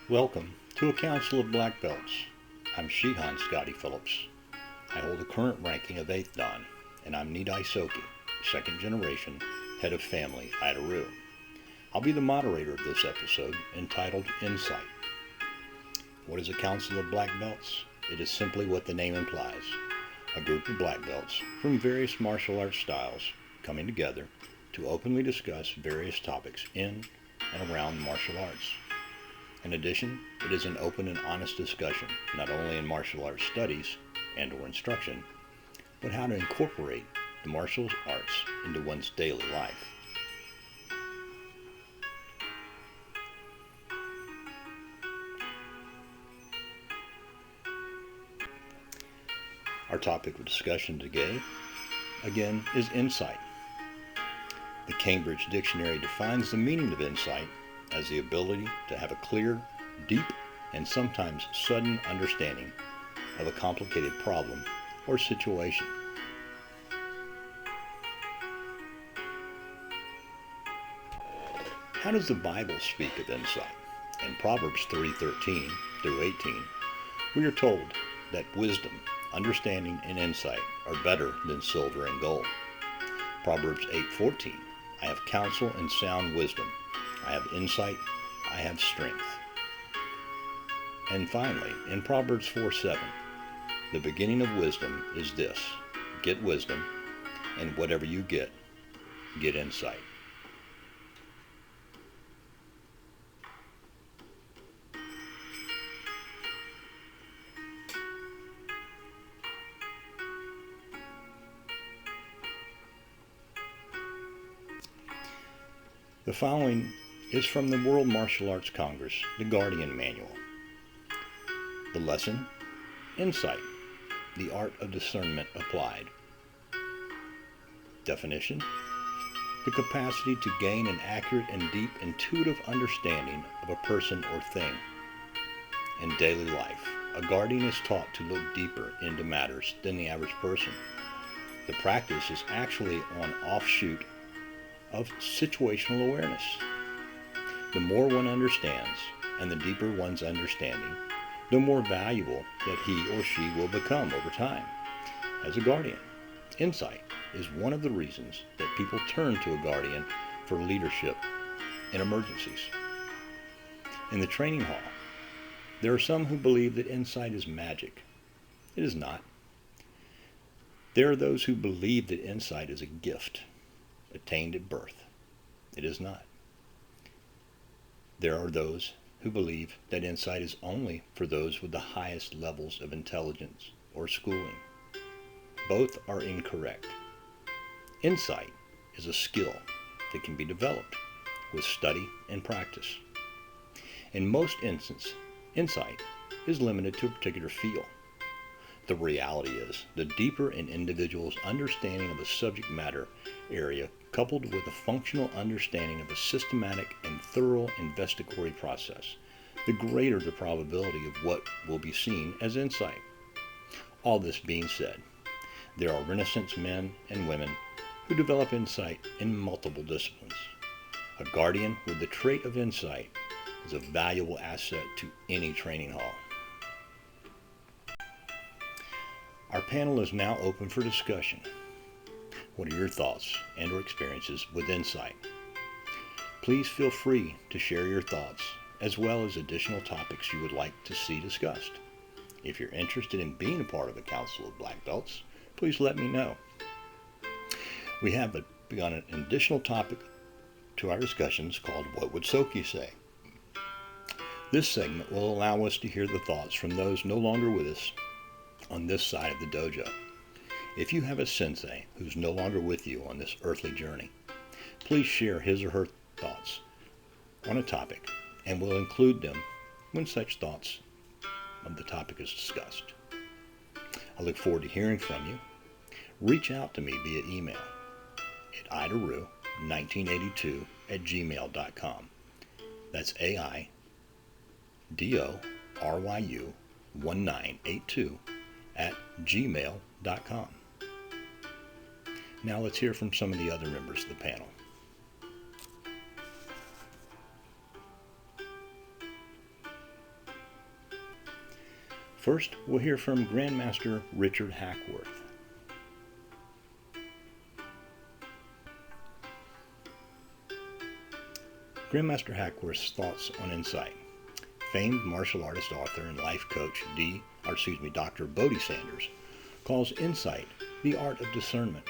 Welcome to a Council of Black Belts. I'm Shihan Scotty Phillips. I hold the current ranking of 8th Dan, and I'm Nidai Soki, second generation head of family Aido-Ryu. I'll be the moderator of this episode entitled Insight. What is a Council of Black Belts? It is simply what the name implies. A group of black belts from various martial arts styles coming together to openly discuss various topics in and around martial arts. In addition, it is an open and honest discussion, not only in martial arts studies and or instruction, but how to incorporate the martial arts into one's daily life. Our topic of discussion today, again, is insight. The Cambridge Dictionary defines the meaning of insight as the ability to have a clear, deep, and sometimes sudden understanding of a complicated problem or situation. How does the Bible speak of insight? In Proverbs 3:13 through 18, we are told that wisdom, understanding, and insight are better than silver and gold. Proverbs 8:14, I have counsel and sound wisdom. I have insight. I have strength. And finally, in Proverbs 4:7, the beginning of wisdom is this: get wisdom, and whatever you get insight. The following is from the World Martial Arts Congress, the Guardian Manual. The lesson, Insight, the art of discernment applied. Definition, the capacity to gain an accurate and deep intuitive understanding of a person or thing. In daily life, a guardian is taught to look deeper into matters than the average person. The practice is actually an offshoot of situational awareness. The more one understands, and the deeper one's understanding, the more valuable that he or she will become over time. As a guardian, insight is one of the reasons that people turn to a guardian for leadership in emergencies. In the training hall, there are some who believe that insight is magic. It is not. There are those who believe that insight is a gift attained at birth. It is not. There are those who believe that insight is only for those with the highest levels of intelligence or schooling. Both are incorrect. Insight is a skill that can be developed with study and practice. In most instances, insight is limited to a particular field. The reality is, the deeper an individual's understanding of a subject matter area coupled with a functional understanding of a systematic and thorough investigatory process, the greater the probability of what will be seen as insight. All this being said, there are Renaissance men and women who develop insight in multiple disciplines. A guardian with the trait of insight is a valuable asset to any training hall. Our panel is now open for discussion. What are your thoughts and or experiences with insight? Please feel free to share your thoughts as well as additional topics you would like to see discussed. If you're interested in being a part of the Council of Black Belts, please let me know. We have begun an additional topic to our discussions called What Would Soki Say? This segment will allow us to hear the thoughts from those no longer with us on this side of the dojo. If you have a sensei who's no longer with you on this earthly journey, please share his or her thoughts on a topic, and we'll include them when such thoughts of the topic is discussed. I look forward to hearing from you. Reach out to me via email at aido-1982@gmail.com. That's AIDORYU1982@gmail.com. Now let's hear from some of the other members of the panel. First, we'll hear from Grandmaster Richard Hackworth. Grandmaster Hackworth's thoughts on insight. Famed martial artist, author, and life coach Dr. Bodie Sanders calls insight the art of discernment.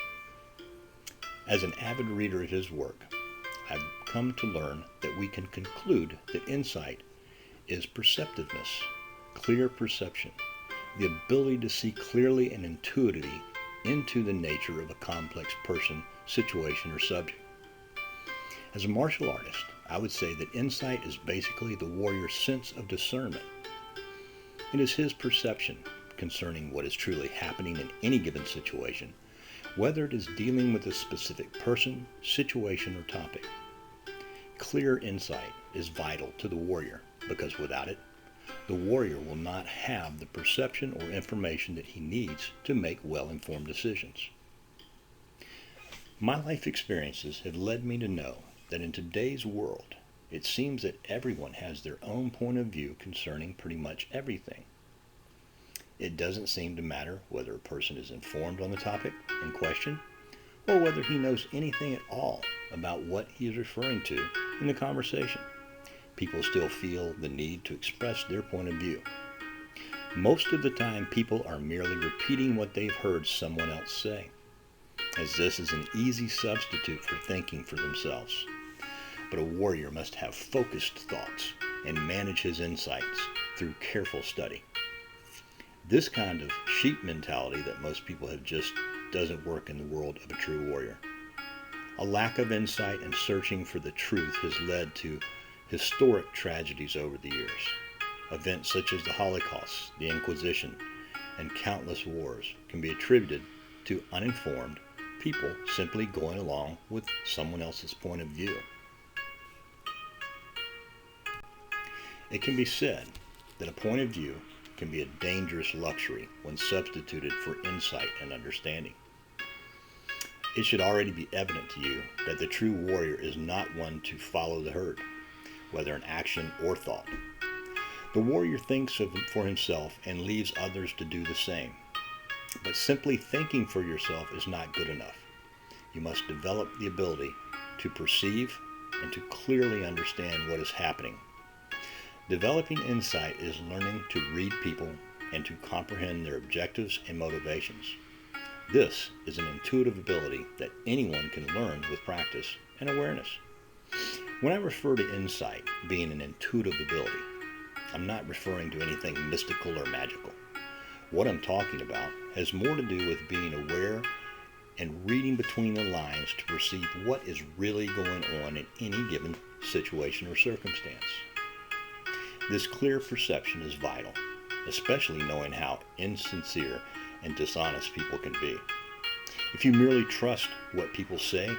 As an avid reader of his work, I've come to learn that we can conclude that insight is perceptiveness, clear perception, the ability to see clearly and intuitively into the nature of a complex person, situation, or subject. As a martial artist, I would say that insight is basically the warrior's sense of discernment. It is his perception concerning what is truly happening in any given situation, whether it is dealing with a specific person, situation, or topic. Clear insight is vital to the warrior because without it, the warrior will not have the perception or information that he needs to make well-informed decisions. My life experiences have led me to know that in today's world, it seems that everyone has their own point of view concerning pretty much everything. It doesn't seem to matter whether a person is informed on the topic in question or whether he knows anything at all about what he is referring to in the conversation. People still feel the need to express their point of view. Most of the time, people are merely repeating what they've heard someone else say, as this is an easy substitute for thinking for themselves. But a warrior must have focused thoughts and manage his insights through careful study. This kind of sheep mentality that most people have just doesn't work in the world of a true warrior. A lack of insight and searching for the truth has led to historic tragedies over the years. Events such as the Holocaust, the Inquisition, and countless wars can be attributed to uninformed people simply going along with someone else's point of view. It can be said that a point of view can be a dangerous luxury when substituted for insight and understanding. It should already be evident to you that the true warrior is not one to follow the herd, whether in action or thought. The warrior thinks for himself and leaves others to do the same. But simply thinking for yourself is not good enough. You must develop the ability to perceive and to clearly understand what is happening. Developing insight is learning to read people and to comprehend their objectives and motivations. This is an intuitive ability that anyone can learn with practice and awareness. When I refer to insight being an intuitive ability, I'm not referring to anything mystical or magical. What I'm talking about has more to do with being aware and reading between the lines to perceive what is really going on in any given situation or circumstance. This clear perception is vital, especially knowing how insincere and dishonest people can be. If you merely trust what people say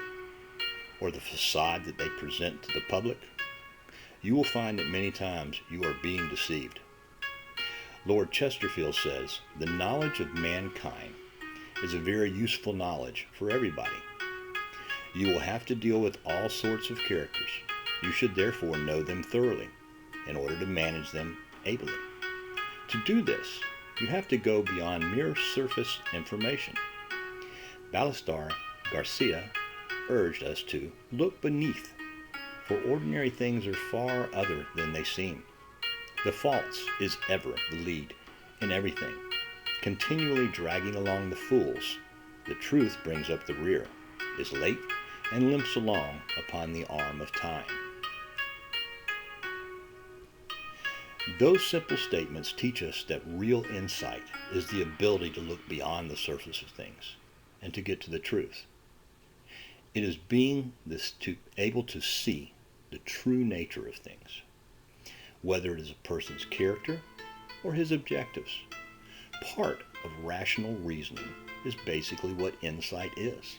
or the facade that they present to the public, you will find that many times you are being deceived. Lord Chesterfield says, "The knowledge of mankind is a very useful knowledge for everybody. You will have to deal with all sorts of characters. You should therefore know them thoroughly in order to manage them ably. To do this, you have to go beyond mere surface information." Baltasar Garcia urged us to look beneath, for ordinary things are far other than they seem. The false is ever the lead in everything, continually dragging along the fools. The truth brings up the rear, is late, and limps along upon the arm of time. Those simple statements teach us that real insight is the ability to look beyond the surface of things and to get to the truth. It is being able to see the true nature of things, whether it is a person's character or his objectives. Part of rational reasoning is basically what insight is.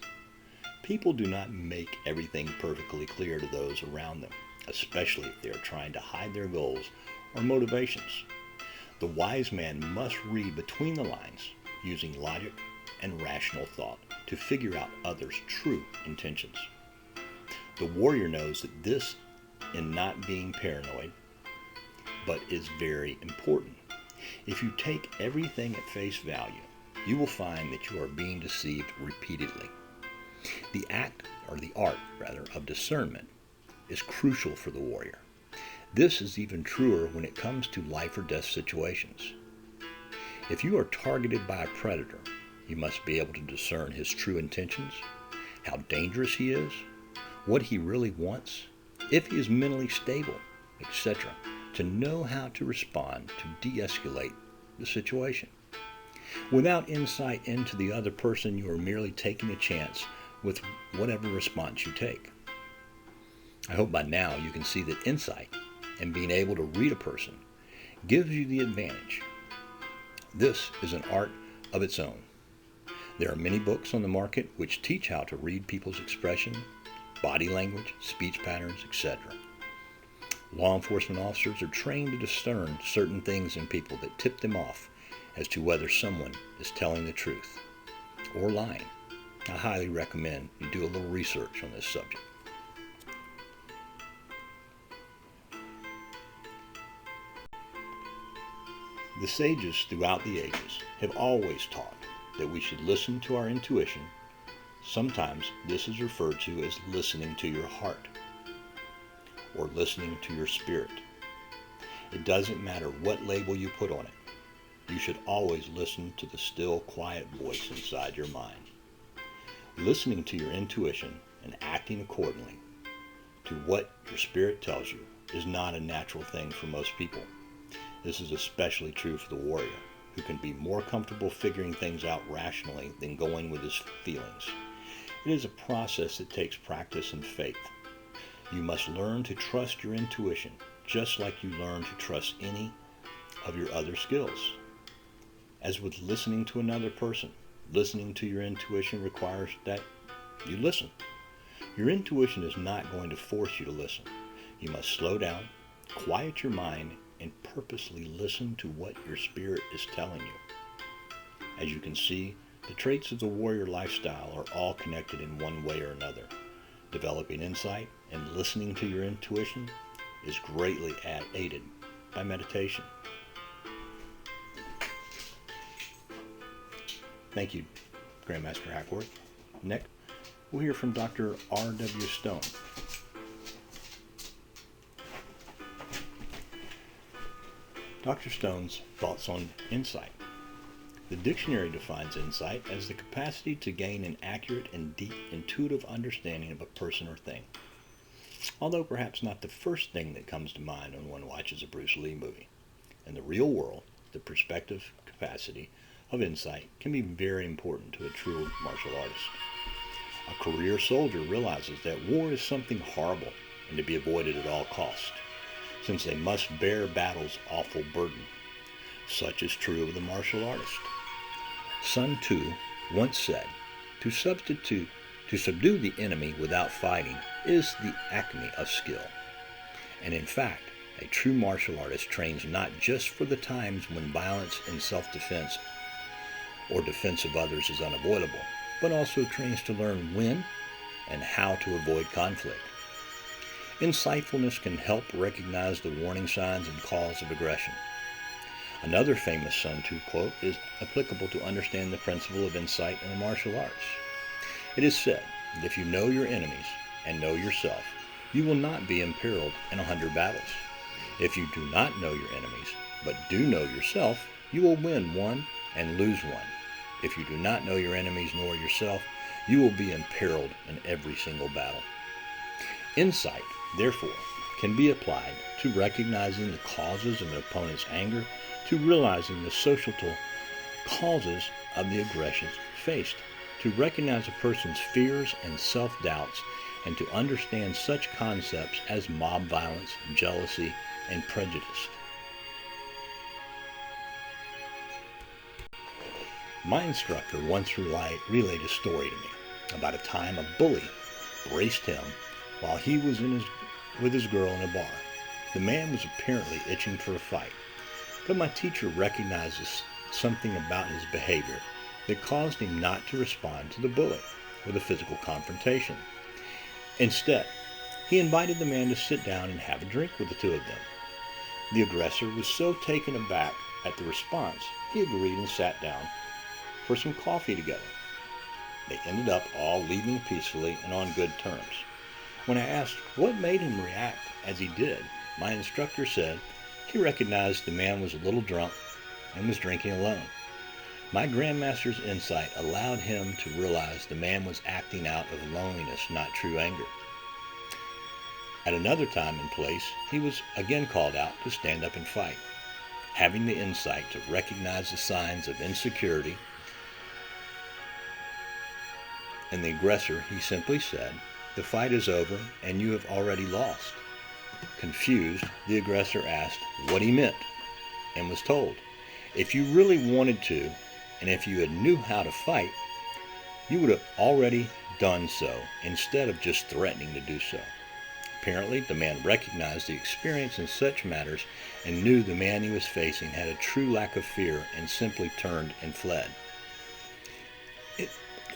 People do not make everything perfectly clear to those around them, especially if they are trying to hide their goals or motivations. The wise man must read between the lines using logic and rational thought to figure out others' true intentions. The warrior knows that this in not being paranoid, but is very important. If you take everything at face value, you will find that you are being deceived repeatedly. The art of discernment is crucial for the warrior. This is even truer when it comes to life or death situations. If you are targeted by a predator, you must be able to discern his true intentions, how dangerous he is, what he really wants, if he is mentally stable, etc., to know how to respond to de-escalate the situation. Without insight into the other person, you are merely taking a chance with whatever response you take. I hope by now you can see that insight and being able to read a person gives you the advantage. This is an art of its own. There are many books on the market which teach how to read people's expression, body language, speech patterns, etc. Law enforcement officers are trained to discern certain things in people that tip them off as to whether someone is telling the truth or lying. I highly recommend you do a little research on this subject. The sages throughout the ages have always taught that we should listen to our intuition. Sometimes this is referred to as listening to your heart or listening to your spirit. It doesn't matter what label you put on it. You should always listen to the still, quiet voice inside your mind. Listening to your intuition and acting accordingly to what your spirit tells you is not a natural thing for most people. This is especially true for the warrior, who can be more comfortable figuring things out rationally than going with his feelings. It is a process that takes practice and faith. You must learn to trust your intuition, just like you learn to trust any of your other skills. As with listening to another person, listening to your intuition requires that you listen. Your intuition is not going to force you to listen. You must slow down, quiet your mind, and purposely listen to what your spirit is telling you. As you can see, the traits of the warrior lifestyle are all connected in one way or another. Developing insight and listening to your intuition is greatly aided by meditation. Thank you, Grandmaster Hackworth. Next, we'll hear from Dr. R.W. Stone. Dr. Stone's thoughts on insight. The dictionary defines insight as the capacity to gain an accurate and deep intuitive understanding of a person or thing. Although perhaps not the first thing that comes to mind when one watches a Bruce Lee movie. In the real world, the perspective capacity of insight can be very important to a true martial artist. A career soldier realizes that war is something horrible and to be avoided at all costs, since they must bear battle's awful burden. Such is true of the martial artist. Sun Tzu once said, to subdue the enemy without fighting is the acme of skill. And in fact, a true martial artist trains not just for the times when violence in self-defense or defense of others is unavoidable, but also trains to learn when and how to avoid conflict. Insightfulness can help recognize the warning signs and calls of aggression. Another famous Sun Tzu quote is applicable to understand the principle of insight in the martial arts. It is said that if you know your enemies and know yourself, you will not be imperiled in 100 battles. If you do not know your enemies, but do know yourself, you will win one and lose one. If you do not know your enemies nor yourself, you will be imperiled in every single battle. Insight, therefore, can be applied to recognizing the causes of an opponent's anger, to realizing the societal causes of the aggressions faced, to recognize a person's fears and self-doubts, and to understand such concepts as mob violence, jealousy, and prejudice. My instructor once relayed a story to me about a time a bully braced him while he was with his girl in a bar. The man was apparently itching for a fight, but my teacher recognizes something about his behavior that caused him not to respond to the bully with a physical confrontation. Instead, he invited the man to sit down and have a drink with the two of them. The aggressor was so taken aback At the response, he agreed and sat down for some coffee together. They ended up all leaving peacefully and on good terms. When I asked what made him react as he did, my instructor said he recognized the man was a little drunk and was drinking alone. My Grandmaster's insight allowed him to realize the man was acting out of loneliness, not true anger. At another time and place, he was again called out to stand up and fight. Having the insight to recognize the signs of insecurity in the aggressor, he simply said, "The fight is over and you have already lost." Confused, the aggressor asked what he meant and was told, "If you really wanted to, and if you had knew how to fight, you would have already done so instead of just threatening to do so." Apparently, the man recognized the experience in such matters and knew the man he was facing had a true lack of fear and simply turned and fled.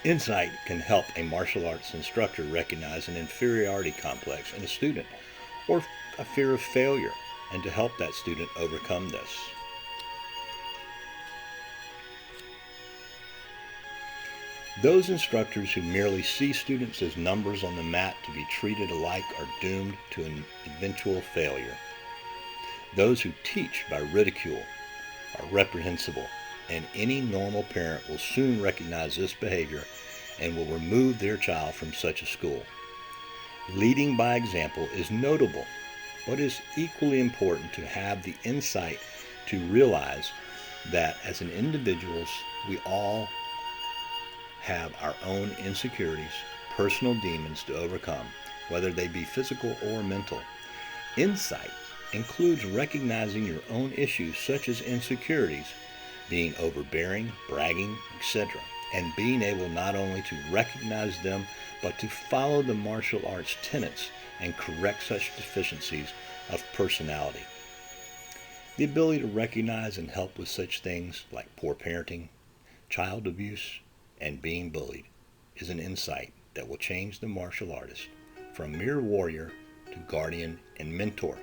Insight can help a martial arts instructor recognize an inferiority complex in a student or a fear of failure and to help that student overcome this. Those instructors who merely see students as numbers on the mat to be treated alike are doomed to an eventual failure. Those who teach by ridicule are reprehensible, and any normal parent will soon recognize this behavior and will remove their child from such a school. Leading by example is notable, but it is equally important to have the insight to realize that as an individuals, we all have our own insecurities, personal demons to overcome, whether they be physical or mental. Insight includes recognizing your own issues such as insecurities, being overbearing, bragging, etc., and being able not only to recognize them, but to follow the martial arts tenets and correct such deficiencies of personality. The ability to recognize and help with such things like poor parenting, child abuse, and being bullied is an insight that will change the martial artist from mere warrior to guardian and mentor,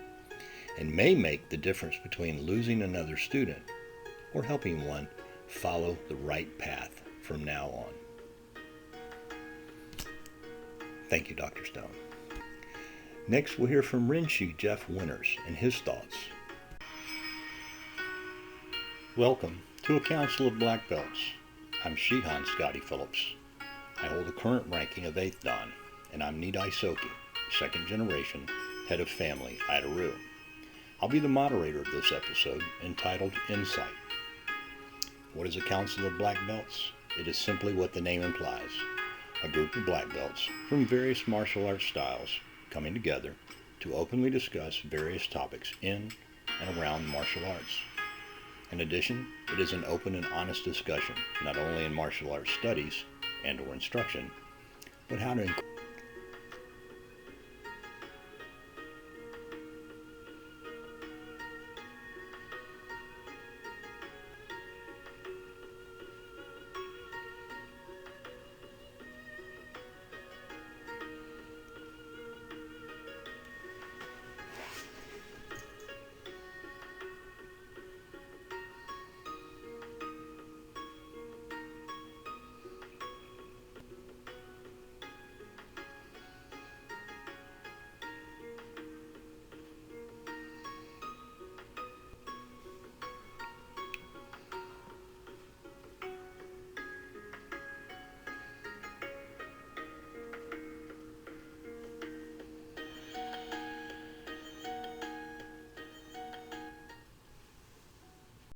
and may make the difference between losing another student or helping one follow the right path from now on. Thank you, Dr. Stone. Next, we'll hear from Renshu Jeff Winters and his thoughts. Welcome to a Council of Black Belts. I'm Shihan Scotty Phillips. I hold the current ranking of 8th Dan, and I'm Nidai Soki, second generation head of family Aido-Ryu. I'll be the moderator of this episode entitled Insight. What is a Council of Black Belts? It is simply what the name implies. A group of black belts from various martial arts styles coming together to openly discuss various topics in and around martial arts. In addition, it is an open and honest discussion, not only in martial arts studies and or instruction, but how to